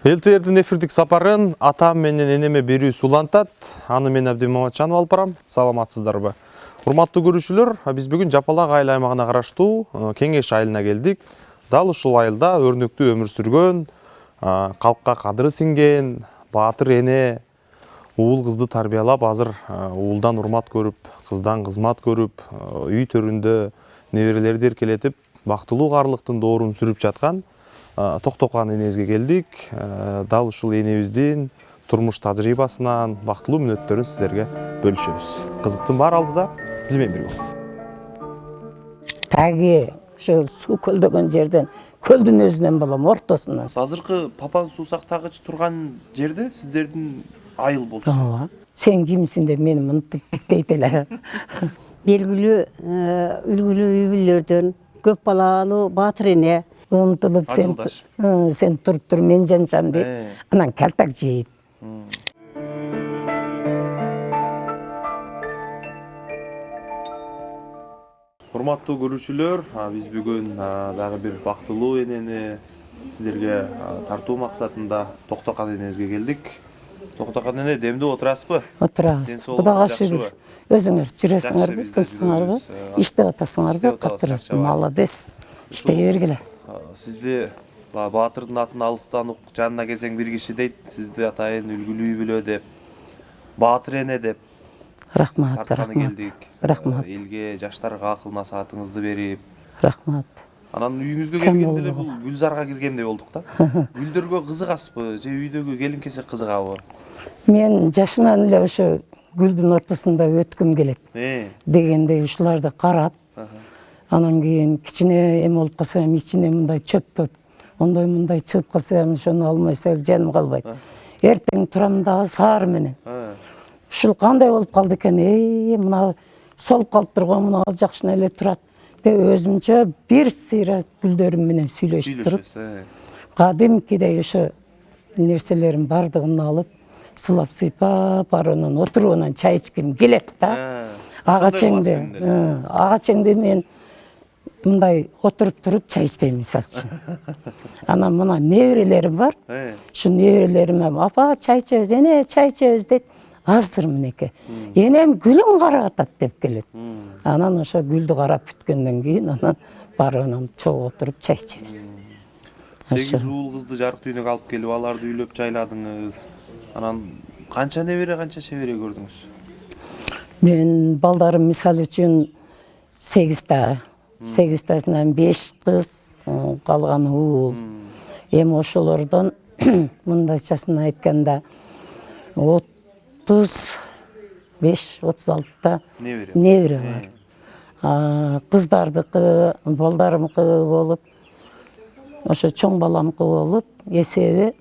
Элтээрдин эфирдик сапарын атам менен энеме берүүсү улантат. Аны мен Абдим Маматжанов алып барам. Саламатсыздарбы? Урматтуу көрүүчүлөр, биз бүгүн Жапалак айыл аймагына караштуу Кеңеш айылына келдик. Дал ушул айылда өрнөктүү өмүр сүргөн, калкка кадыры сиңген баатыр эне уул кызды тарбиялап, азыр уулдан урмат көрүп, кыздан кызмат көрүп, үй төрүндө неберелерди эркелетип, бактылуу карлыктын доорун сүрүп жаткан Токтокан энебизге келдик. Дал ушул энебиздин турмуш тажрыйбасынан, бактылуу мүнөттөрүн сиздерге бөлүшөбүз. Кызыктын баары алдыда биз менен бирге болуңуз. Таги ошо суу көлдөгөн жерден, көлдүн өзүнөн болом, ортосунан. Азыркы Папан суусактагыч турган жерде сиздердин айыл болчу. Ооба. Сен кимсиң деп мени мынтип дейт эле. Белгилүү үлгүлүү үй бүлөлөрдөн көп балалуу баатыр эне Умтулуп сен туруп тур, мен жанчам дейт. Анан калтак жейт. Урматтуу көрүүчүлөр, биз бүгүн дагы бир бактылуу энени сиздерге тартуу максатында Токтокан энебизге келдик. Токтокан эне, демдүү отурасызбы? Отурабыз. Кудайга шүгүр. Өзүңөр жүрөсүңөрбү, тынчсыңарбы? Иштеп атасыңарбы? Катыр. Молодец. Иштей бергиле. Сизди баатырдын атын алыстан ук жанына келсең бир киши дейт. Сизди атайын үлгүлүү үй бүлө деп, баатыр эне деп Рахмат, тартканы келдик. Рахмат. Элге, жаштарга акыл насаатыңызды берип. Рахмат. Анан үйүңүзгө келгенде эле бул гүлзарга киргендей болдук да. Гүлдөргө кызыгасызбы же үйдөгү келин кезек кызыгабы? Мен жашыман эле ошо гүлдүн ортосунда өткүм келет. Дегенде ушуларды карап, анан кийин кичине эме болуп калса, ичине мындай чөп, мындай чыгып калса, ошону алмайса жаным калбайт. Эртең турам дагы саар менен. Ушул кандай болуп калды экен? Мына солуп калып турган, мына жакшына эле турат деп өзүмчө бир сыйра гүлдөрүм менен сүйлөшүп туруп, кадимкидей ошо нерселерин бардыгын алып, сылап сыйпап, анан отуруп чай ичким келет да. Ага чеңде мен мындай отуруп туруп чай ичпейм, мисалы үчүн. Анан мына неберелерим бар. Ушу неберелериме апа чай ичебиз, эне чай ичебиз дейт. Азыр мынеке. Энем гүлүн карап атат деп келет. Анан ошо гүлдү карап бүткөндөн кийин анан барып чогуу отуруп чай ичебиз. 8 уул кызды жарык дүйнөгө алып келип, аларды үйлөп жайладыңыз. Анан канча небере, канча чебере көрдүңүз? Мен балдарым мисалы үчүн 8 та. 8тасынан 5 кыз, калганы уул. Эми ошолордон мындайчасын айтканда 35-36 та небере бар. Кыздардыкы, балдарымкы болуп, ошо чоң баламкы болуп, эсеби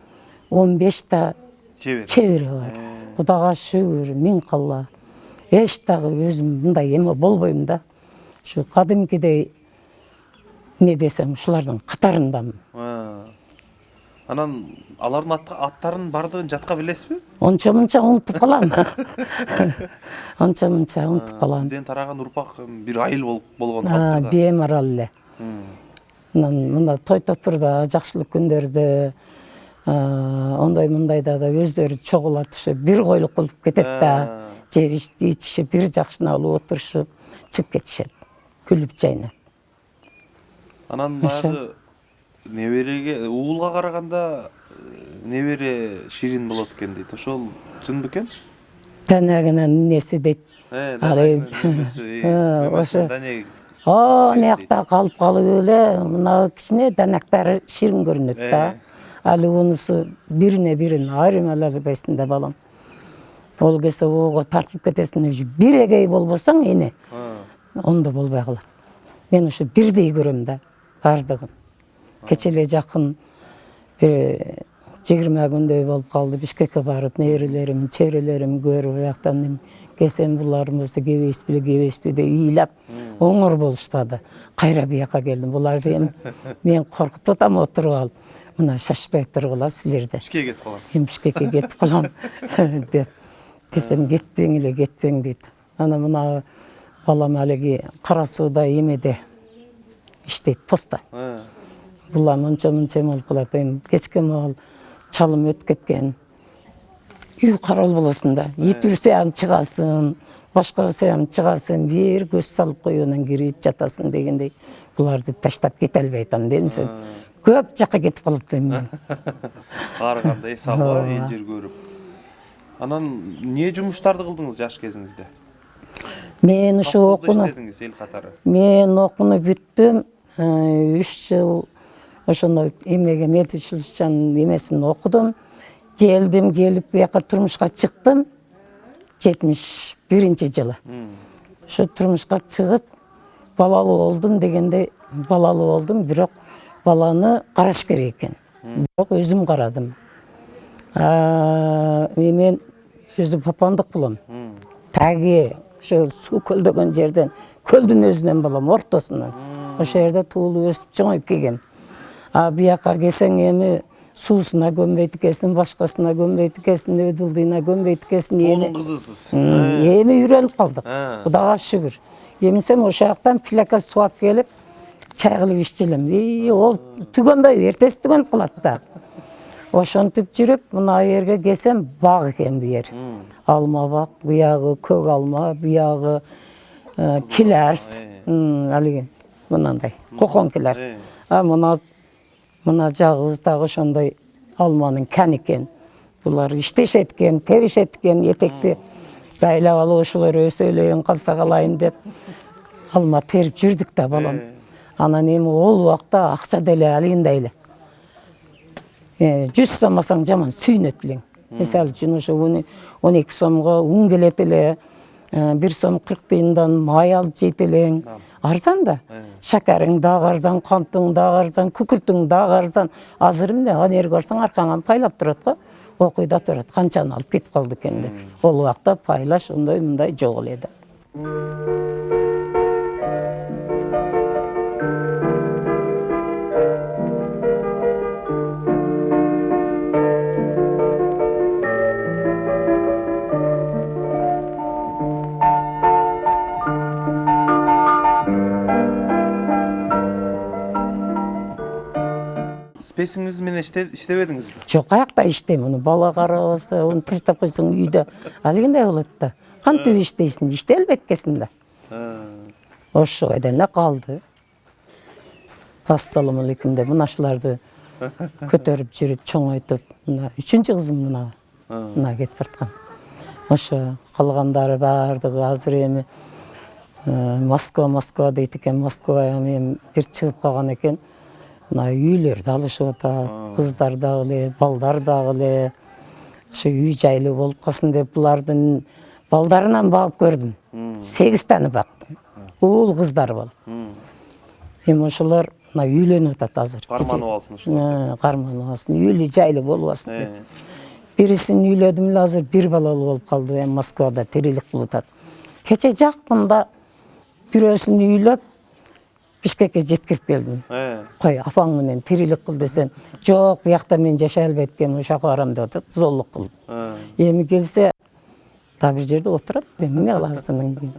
15 та чебере бар. Кудайга шүгүр, миң калла. Эч дагы өзүм мындай эме болбойм да. Ушу кадимкидей не десем, ушулардын катарындамын. Анан алардын аттарын бардыгын жатка билесизби? Ончо-мунча унутуп калам. Ончо-мунча унутуп калам. Сизден тараган урпак бир айыл болгон калды. Бемарал эле. Анан мына той топурда, жакшылык күндөрдө, ондой-мындайда да өздөрү чогулат, ошо бир койлук болуп кетет да. Жеп ичишип, бир жакшына алып отурушуп, чыгып кетишет. Күлүп жайнап. Анан баягы небереге, уулга караганда небере ширин болот экен дейт. Ошол чынбы экен? Данагынан неси дейт. Ошо мыякта калып эле, мына кичине данактары ширин көрүнөт да. Али унусу бирине бирин айрым албайсың да балам. Ол кезде ого тартып кетесиң, бир эгей болбосоң эне, ондо болбой калат. мен ушу бирдей көрөм да бардыгын. Кече эле жакын бир 20 күндөй болуп калды. Бишкекке барып, нээрелерим, чеберелерим көрүп, аяктан келсем буларыбызды кебейсизби деп ыйлап, оңор болушпады. Кайра бияка келдим. Буларды эми мен коркутуп атам отуруп алып. Мына шашпай тургула силерде. Бишкекке кетип калам. Мен Бишкекке кетип калам деп. Десем кетпең дейт. Ана мына балам алиги Кара сууда эмеде иштейт, поста. Булар мынча болуп калат. Кечке могул чалым өтүп кеткен. Үй карал болосун да. Ит үрсө ham чыгасын, башка ham чыгасын, бир көз салып коюунан кирип жатасың дегендей. Буларды таштап кете албай атам деймсиң. Көп жакка кетип калат эми. Арыганда эсабы, эл жер көрүп. Анан эмне жумуштарды кылдыңыз жаш кезиңизде? Мен ушу окууну эл катары. Мен окууну бүттүм. 3 жыл ошондой эмеге медучилищенин эмесин окудум. Келдим, келип буяка турмушка чыктым. 71-жылы. Ошо турмушка чыгып балалуу болдум дегенде балалуу болдум, бирок баланы караш керек экен. Бирок өзүм карадым. Мен өзү папандык болом. Таги ошо суу көлдөгөн жерден, көлдүн өзүнөн болом, ортосунан. Ошо жерде туулуп өсүп чоңоюп келгем. Бияка келсең эми суусуна көмбөйт экенсиң, башкасына көмбөйт экенсиң, өдүлдүйүнө көмбөйт экенсиң. Эми кызысыз. Эми үйрөнүп калдык. Кудайга шүгүр. Эмисем ошол жактан пиляка сууап келип, чай кылып иччилем. Ол түгөнбөй, эртеси түгөнүп калат да. Ошентип жүрүп, мына жерге келсем, бак экен бу жер. Алма бак, буягы көк алма, буягы килерс, алиги мынандай, кокон килерс. Мына жагыбыз дагы ошондой алманын кән экен. Булар иштешет экен, теришет экен, этекти байлап алып ошолор өсө элейин, калса калайын деп алма терип жүрдүк да балам. Анан эми ол убакта акча деле алайын да эле. 100 сомасаң жаман сүйнөт элең. Мисалы үчүн ошо 12 сомго ун келет эле, 1 сом 40 тыйындан май алып жейт элең. Арзан да. Шакарың дагы арзан, кантың дагы арзан, күкүртүң дагы арзан. Азыр эмне, аны жерге барсаң аркаңан пайлап турат го, окуйда турат. Канчаны алып кетип калды экен деп. Ол убакта пайлаш ондай мындай жок эле да. Спесиңиз менен иштебедиңизби? Жок, аякта иштейм. Уну бала карабаса, уну таштап койсоң үйдө алгандай болот да. Кантип иштейсиң? Иштей албайт экенсиң да. Ошо эден эле калды. Ассалам алейкум деп мынашыларды көтөрүп жүрүп чоңойтуп, мына 3-чү кызым мына кетип бараткан. Ошо калгандары бардыгы азыр эми Москва дейт экен. Москвага мен бир чыгып калган экен. Мына үйлөрдү алышып атат, кыздар дагы эле, балдар дагы эле. Ошо үй жайлуу болуп калсын деп булардын балдарынан багып көрдүм. 8 таны бактым. Уул кыздар болуп. Эми ошолор мына үйлөнүп атат азыр. Карманып алсын ошолор. Карманып алсын, үйлүү жайлуу болуп алсын деп. Бирисин үйлөдүм эле азыр бир балалуу болуп калды, эми Москвада тирилик кылып атат. Кече жакында бирөөсүн үйлөп Бишкекке жеткирип келдим. Кой, апаң менен тирилик кыл десем, жок, буякта мен жашай албайт экенмин, ошака барам деп атат, золлук кылып. Эми келсе, да бир жерде отурат, эмне кыласың?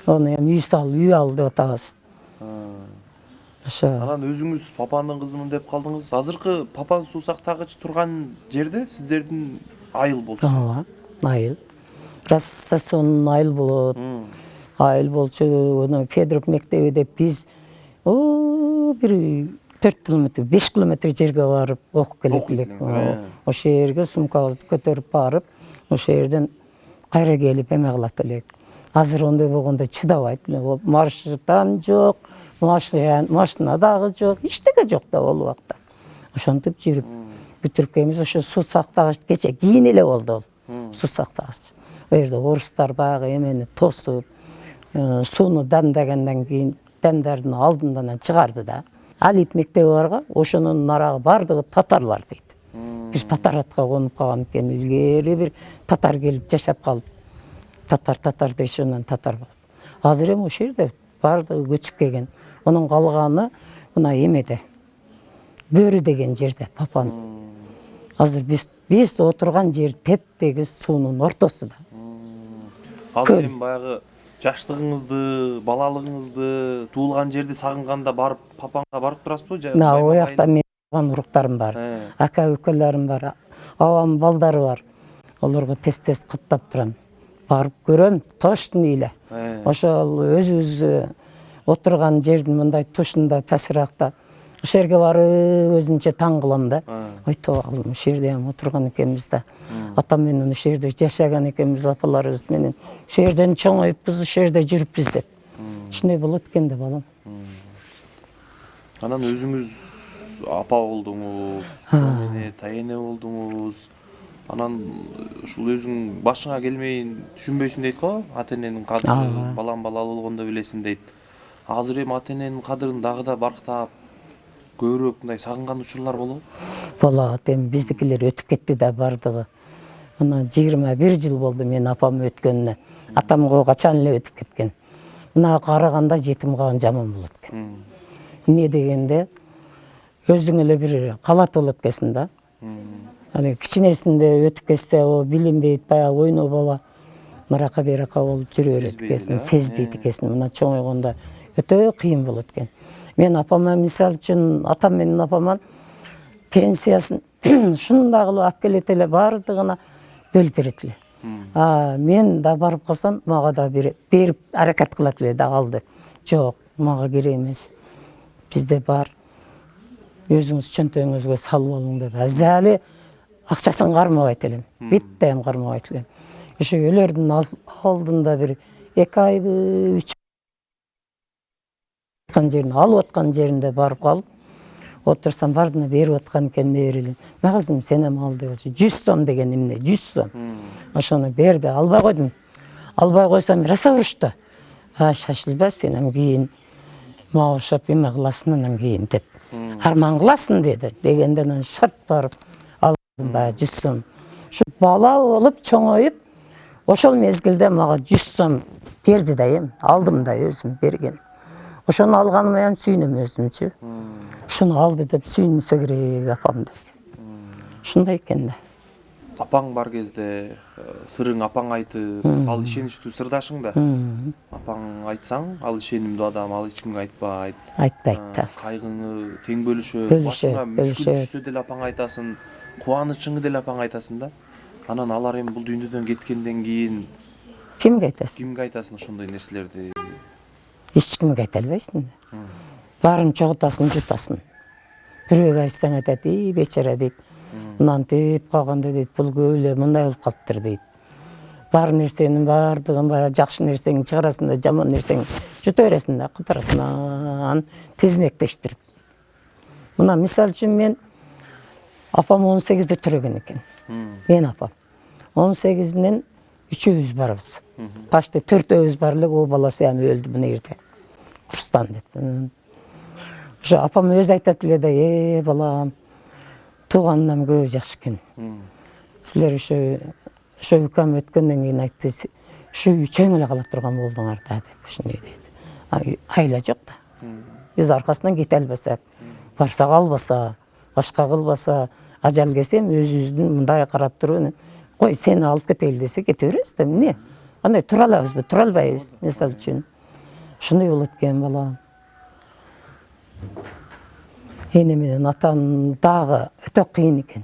Оны эми үй ал деп атабыз. Ошо. Анан өзүңүз папанын кызымын деп калдыңыз. Азыркы папан суусактагыч турган жерде сиздердин айыл болчу. Ооба, айыл. Рассасон айыл болот. Айыл болчу, оны Федоров мектеби деп биз бир 4 километр, 5 километр жерге барып окуп келет элек. Ошо жерге сумкабызды көтөрүп барып, ошо жерден кайра келип эме кылат элек. Азыр ондой болгондо чыдабайт. Маршрутам жок, машина дагы жок, эчтеке жок да ол убакта. Ошентип жүрүп бүтүрүп ошо суу сактагыч кече кийин эле болду ол. Суу сактагыч. Ал жерде орустар баягы эмени тосуп, сууну дамдагандан кийин мектептемдердин алдынан чыгарды да. Алип мектеби барга, ошонун нарагы бардыгы татарлар дейт. Биз Татаратка конуп калган экен, илгери бир татар келип жашап калып. Татар дешонан татар болуп. Азыр эми ошол жерде бардыгы көчүп келген. Онун калганы мына эмеде. Бөрү деген жерде, Папан. Азыр биз отурган жер теп-тегиз суунун ортосунда. Азыр эми баягы жаштыгыңызды, балалыгыңызды, туулган жерди сагынганда барып Папаңга барып турасызбы? О жакта мен уруктарым бар, ака-үкөлөрүм бар, абам балдары бар. Олорго тез-тез каттап турам. Барып көрөм, точно эле. Ошол өзүбүз отурган жердин мындай тушунда, пасыракта. Ошол жерге барып өзүмчө таң кылам да. Ошол жерде ham отурган экенбиз да. Атам менен ошол жерде жашаган экенбиз, апаларыбыз менен. Ошол жерден чоңоюпбуз, ошол жерде жүрүпбүз деп. Ушундай болот экен да балам. Анан өзүңүз апа болдуңуз, эне, тайене болдуңуз. Анан ушул өзүң башыңа келмейин түшүнбөйсүң дейт го, ата-эненин кадырын балам балалуу болгондо билесиң дейт. Азыр эми ата-эненин кадырын дагы да барктап, көбүрөөк мындай сагынган учурлар болобу? Болот, эми биздикилер өтүп кетти да бардыгы. Мына 21 жыл болду мен апам өткөнүнө. Атам качан эле өтүп кеткен. Мына караганда жетим калган жаман болот экен. Эмне дегенде өзүң эле бир калат болот экенсиң да. Аны кичинесинде өтүп кетсе, о билинбейт, баягы ойноо бала наракка беракка болуп жүрө берет экенсиң, сезбейт экенсиң. Мына чоңойгондо өтө кыйын болот экен. Мен апама мисал үчүн, атам менен апама пенсиясын шундай кылып алып келет эле, бардыгына бөлүп берет эле. Мен да барып калсам, мага да берип аракет кылат эле да алды. Жок, мага керек эмес. Бизде бар. Өзүңүз чөнтөгүңүзгө салып алың деп. Азалы акчасын кармабайт элем. Биттем кармабайт элем. Ошо өлөрдүн алдында бир 2 айбы 3 жерин алып аткан жеринде барып калып, отурсам бардына берип аткан экен неберелим. Магазым сенем ал деп 100 сом деген эмне, 100 сом. Ошону берди, албай койдум. Албай койсом раса урушты. Шашылба, сенем кийин мага окшоп эме кыласың анан кийин деп. Арман кыласың деди. Дегенден шарт барып алдым ба 100 сом. Ушу бала болуп чоңоюп, ошол мезгилде мага 100 сом берди да эми, алдым да өзүм берген. Ошону алганыма ham сүйүнөм өзүмчү. Ушуну алды деп сүйүнсө керек апам деп. Ушундай экен да. Апаң бар кезде сырың апаң айтып, ал ишеничтүү сырдашың да. Апаң айтсаң, ал ишенимдүү адам, ал эч кимге айтпайт. Айтпайт да. Кайгыңы тең бөлүшөт. Башыңа мүшкүл түшсө деле апаң айтасың, кубанычыңды деле апаң айтасың да. Анан алар эми бул дүйнөдөн кеткенден кийин Кимге айтасың? Кимге айтасың ошондой нерселерди? Эч кимге айта албайсың да. Баарын чогултасың, жутасың. Бирөөгө айтсаң айтат, бечара дейт. Мынантип калганда дейт, бул көп эле мындай болуп калыптыр дейт. Бар нерсенин бардыгын баягы жакшы нерсеңи чыгарасың да, жаман нерсеңи жута бересиң да, кытарасынан тизмектештирип. Мына мисал үчүн мен апам 18-де төрөгөн экен. Мен апам 18-нен 3-үбүз барбыз. Башта 4-өбүз бар эле, о баласы эми өлдү мына жерде. Курстан деп. Ошо апам өзү айтат эле да, балам, тууганынан көп жакшы экен. Силер ошо укам өткөндөн кийин айтты, ушу үчөөң эле кала турган болдуңар да деп ушундай дейт. Айла жок да. Биз аркасынан кете албасак, барсак албаса, башка кылбаса, ажал келсе өзүбүздүн мындай карап туруп, кой сени алып кетели десе кете беребиз да. Эмне? Кандай тура алабызбы, тура албайбыз, мисал үчүн. Ушундай болот экен балам. Эне менен атанын дагы өтө кыйын экен.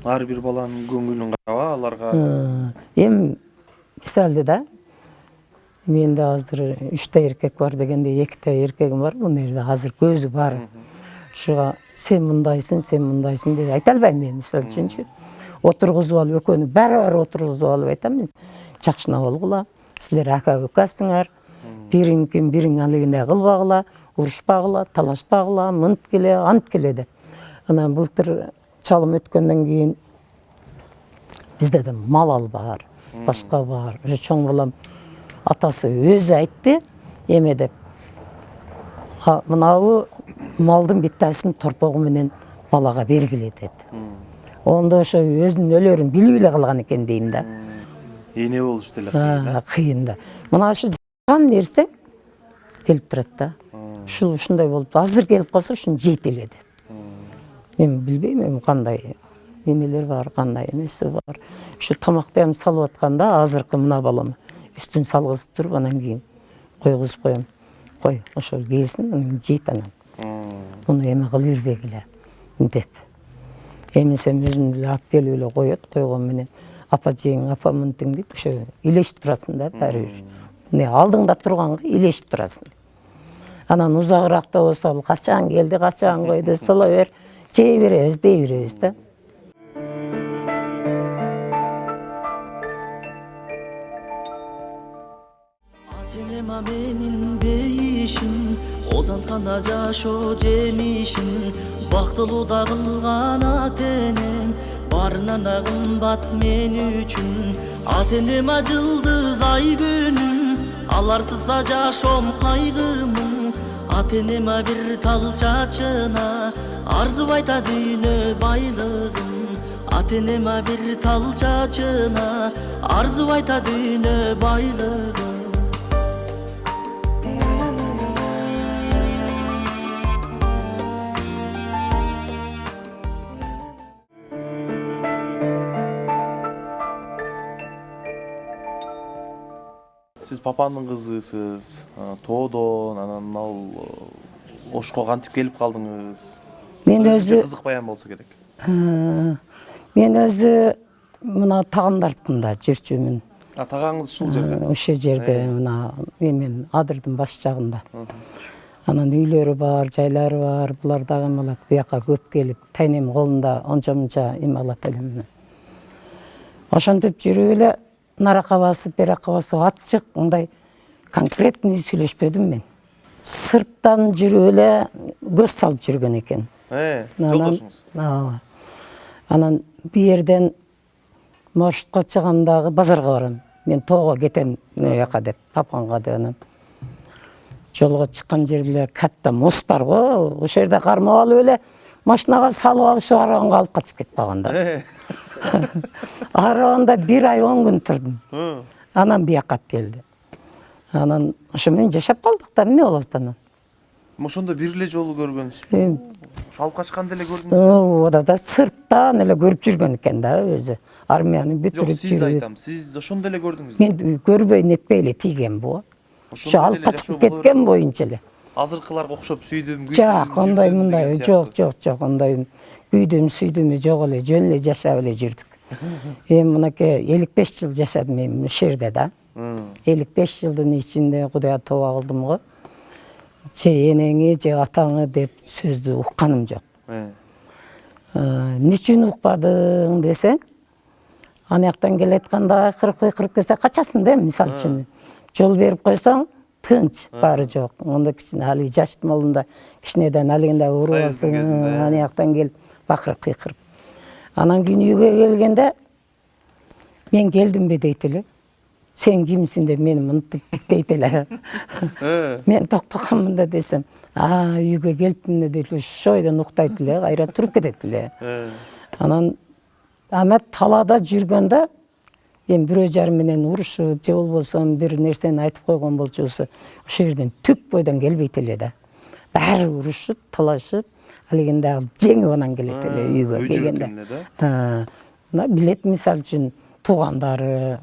Ар бир баланын көңүлүн караба аларга. Эми мисалды да, менде азыр 3 эркек бар дегенде 2 эркегим бар, мына жерде азыр көзү бар. Ушуга сен мындайсың деп айта албайм мен, мисал үчүнчү. Отургузуп алып экөөнү баары отургузуп алып айтам мен. Жакшына болгула, силер ака-укасыңар. Бириң алегине кылбагыла, урушпагыла, талашпагыла, мынт келе, ант келе деп. Анан былтыр чалым өткөндөн кийин бизде да мал бар, башка бар. Ошо чоң балам Атасы өзі айтты, еме деп. Мынау малдың биттасын торпоғы менен балаға бергіле деді. Онда ошо өзүнүн өлөрүн билип эле калган экен дейм да. Эне болуш деле кыйын. Кыйын да. Мына ушу жан нерсе келип турат да. Ушундай болуп, азыр келип калса ушуну жейт эле деп. Мен билбейм, эми кандай эмелер бар, кандай эмеси бар. Ушу тамакты эми салып атканда азыркы мына балам үстүн салгызып туруп, анан кийин койгузуп коем. Кой, ошол келсин, анан жейт анан. Муну эме кылып жүрбегиле деп. Эми сен өзүң эле алып келип эле коет, койгон менен апа жең, апа мынтиң дейт, ошо илешип турасың да баары бир. Не алдыңда турганга илешип турасың. Анан узагыракта болсо качан келди, качан койду, сала бер, жей беребиз, дей беребиз да. Ата-энема менин бейишим, озантканда жашоо жемишим, бактылуу да кылган ата-энем, барынан да кымбат мен үчүн. Ата-энема жылдыз ай күнүм, аларсыз да жашоом кайгымын. Ата-энема бир тал чачына, арзубайта дүйнө байлыгын. Ата-энема бир тал чачына, арзубайта дүйнө байлыгын. Сиз папанын кызысыз, тоодон, анан ал Ошко кантип келип калдыңыз? Мен өзү кызык баян болсо керек. Мен өзү мына тагымдардыкында жүрчүмүн. Тагаңыз ушул жерде? Ошол жерде мына мен Адырдын баш жагында. Анан үйлөрү бар, жайлары бар, булар дагы эме алат, буяка көп келип, тайнем колунда онча-мунча эме алат эле. Ошентип жүрүп эле наракка басып, беракка басып, ачык мындай конкретный сүйлөшпөдүм мен. Сырттан жүрүп эле көз салып жүргөн экен. Жолдошуңуз? Анан бу жерден маршрутка чыгандагы базарга барам. Мен тоого кетем буяка деп, папанга деп анан. Жолго чыккан жерде катта мост бар го, ошол жерде кармап алып эле машинага салып алышып арабанга алып качып кетип калганда. Арабанда 1 ай 10 күн турдум. Анан буяка келди. Анан ошо менен жашап калдык да, эмне болот анан? Ошондо бир эле жолу көргөнсүз. Алып качканда эле көрдүңүз. Ода да сырттан эле көрүп жүргөн экен да өзү. Армияны бүтүрүп Сиз айтам, сиз ошондо эле көрдүңүз. Мен көрбөй нетпей эле тийген бу. Ошо алып качып кеткен боюнча эле. Азыркыларга окшоп сүйдүм, Жок, ондай мындай жок, ондай күйдүм, сүйдүмү жок эле, жөн эле жашап эле жүрдүк. Эми мынакей 55 жыл жашадым мен ушул жерде да. 55 жылдын ичинде Кудайга тооба кылдым го. Же энеңи, же атаңы деп сөздү укканым жок. Эмне үчүн укпадың десең, анаяктан келатканда кырып келсе качасың да, мисалы үчүн. Жол берип койсоң, тынч, баары жок. Онда кичине али жаш молунда кичинеден алигинде урубасың, анаяктан келип бакырып-кыйкырып. Анан кийин үйгө келгенде мен келдимби дейт эле. Сен кимсиң деп мени мынтип дейт эле. Мен токтогонмун да десем, үйгө келипмин дейт эле. Ошо ойдон уктайт эле, кайра туруп кетет эле. Анан Амет талада жүргөндө эми бирөө жарым менен урушуп, же болбосо бир нерсени айтып койгон болчусу, ошол жерден түк бойдон келбейт эле да. Баары урушуп, талашып, алигинде жеңип анан келет эле үйгө келгенде. Мына билет, мисалы үчүн туугандары,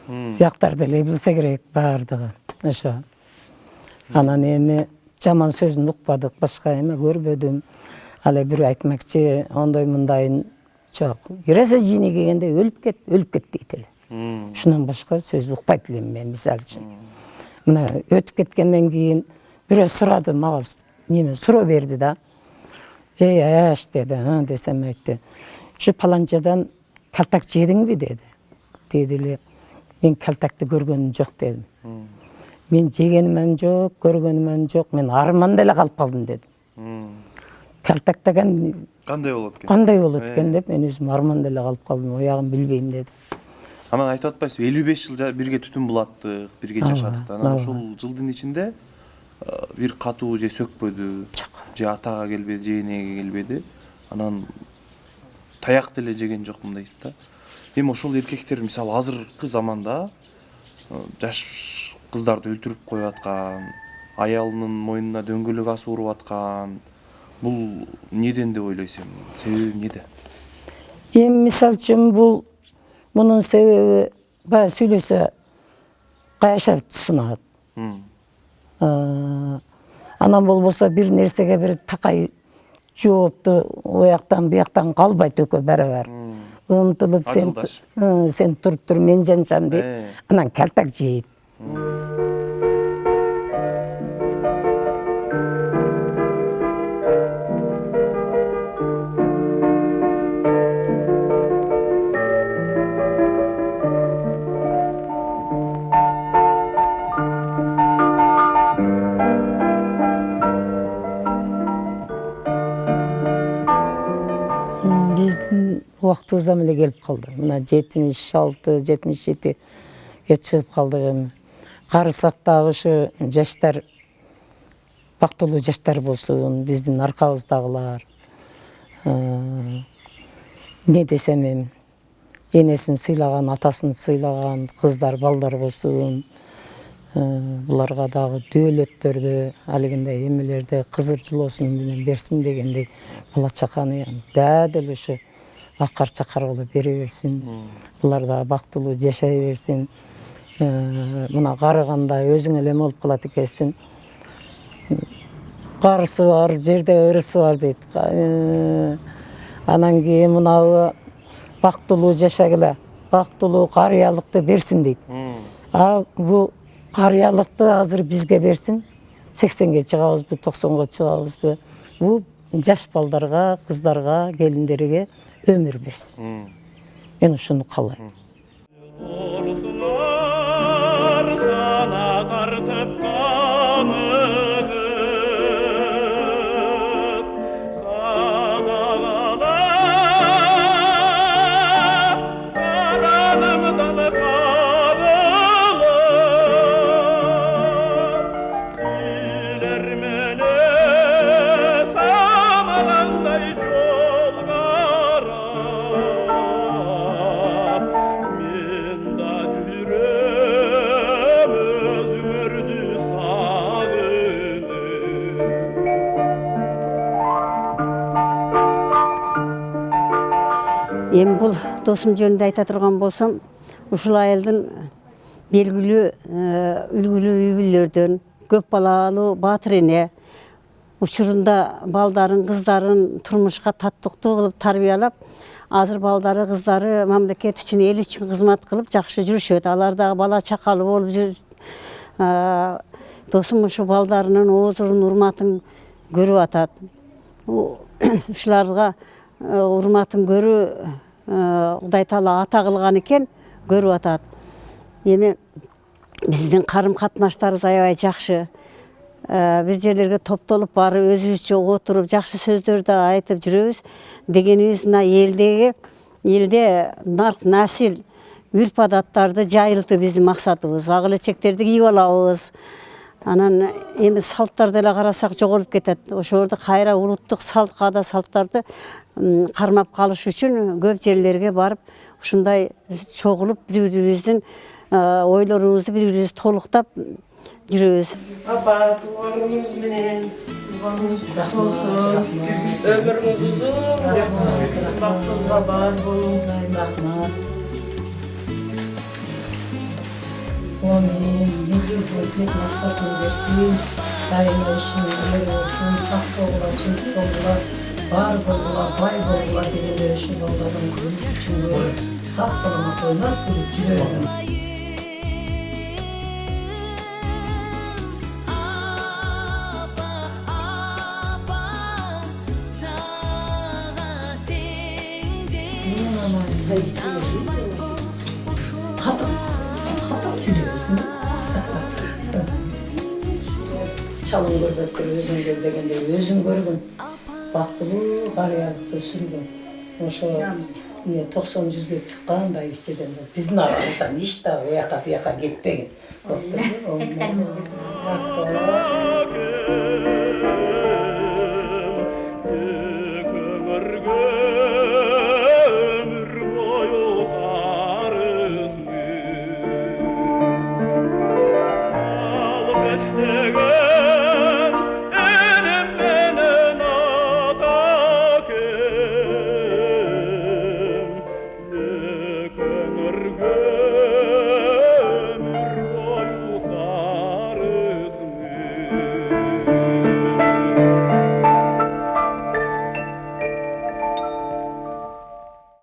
бияктарды эле билсе керек баардыгы. Ошо. Анан эми жаман сөзүн укпадык, башка эме көрбөдүм. Ал бирөө айтмакчы, ондой мындайын жок. Киресе жийине келгенде өлүп кет дейт эле. Ушундан башка сөз укпайт элем мен, мисалы үчүн. Мына өтүп кеткенден кийин бирөө сурады, мага неме суроо берди да. Аш деди, десем айтты. Ушу паланчадан калтак жедиңби деди. Деди эле. Мен калтакты көргөнүм жок дедим. Мен жегеним жок, көргөнүм жок, мен арманда эле калып калдым дедим. Калтак деген Кандай болот экен? Кандай болот экен деп мен өзүм арманда эле калып калдым, оягын билбейм дедим. Анан айтып атпайсызбы 55 жыл бирге түтүн булаттык, бирге жашадык. Анан ошол жылдын ичинде бир катуу же сөкпөдү, же атага келбеди, же энеге келбеди. Анан таяк деле жеген жокмун дейт да. Эми ошол эркектер мисалы азыркы заманда жаш кыздарды өлтүрүп коюп аткан, аялынын мойнуна дөңгөлөк асып уруп аткан. Бул неден деп ойлойсуң? Себеби неде? Эми мисал үчүн мунун себеби баягы сүйлөсө каяшап сунат. Анан болбосо бир нерсеге бир такай жоопту ояктан бияктан калбайт экөө барабар. Ынтылып сен туруп тур мен жанчам дейт. Анан калтак жейт. Биздин убактыбыздан эле келип калды. Мына 76-77 ге чыгып калдык эми. Карысак дагы ушу жаштар, бактылуу жаштар болсун, биздин аркабыздагылар. Не десем эми, энесин сыйлаган, атасын сыйлаган кыздар, балдар болсун. Буларга дагы дөөлөттөрдү, алигиндей эмелерди кызыр жулоосун менен берсин дегендей бала чаканы да деле ушу акар чакар кылып бере берсин. Булар да бактылуу жашай берсин. Мына карыганда өзүң эле эме болуп калат экенсиң. Карысы бар жерде ырысы бар дейт. Анан кийин мынабы бактылуу жашагыла, бактылуу карыялыкты берсин дейт. Бул карыялыкты азыр бизге берсин. 80-ге чыгабызбы, 90-га чыгабызбы? Бул жаш балдарга, кыздарга, келиндерге өмүр берсин. Мен ушуну каалайм. Эми бул досум жөнүндө айта турган болсом, ушул айылдын белгилүү үлгүлүү үй бүлөлөрдөн көп балалуу баатыр эне учурунда балдарын, кыздарын турмушка таттыктуу кылып тарбиялап, азыр балдары, кыздары мамлекет үчүн, эл үчүн кызмат кылып жакшы жүрүшөт. Алар дагы бала чакалуу болуп жүр. Досум ушу балдарынын оозурун, урматын көрүп атат. Ушуларга урматын көрүү Кудай Таала ата кылган экен, көрүп атат. Эми биздин карым катнаштарыбыз аябай жакшы. Бир жерлерге топтолуп барып, өзүбүзчө отуруп, жакшы сөздөрдү айтып жүрөбүз. Дегенибиз мына элде нарк насил, үрп адаттарды жайылтуу биздин максатыбыз. Ак элечектерди кийип алабыз. Анан эми салттарды эле карасак жоголуп кетет. Ошолорду кайра улуттук салт, каада салттарды кармап калыш үчүн көп жерлерге барып, ушундай чогулуп, бири-бирибиздин ойлорубузду бири-бирибиз толуктап жүрөбүз. Апа, туғаныңыз менен, туғаныңыз құтты болсын, өміріңіз ұзын болсын, бақытыңызға бар болun. Рахмат. Amin. Bildiğinizin tek maksatını versin. Daima işin ileri olsun, saf oldular, genç oldular, var oldular, bay oldular diye için onların gülüp için böyle sağ salamat oynar, gülüp cürüyorum. Hata söylüyorsun. Çalın gördükleri özün gör degende özün görgün. Baktılуу, karıyalıkta sürgün. Oşo Niye 90 yüzge çıkan da içeden de bizim aramızdan hiç de o yaka bir yaka gitmeyin. Doktor. Canımız bizim.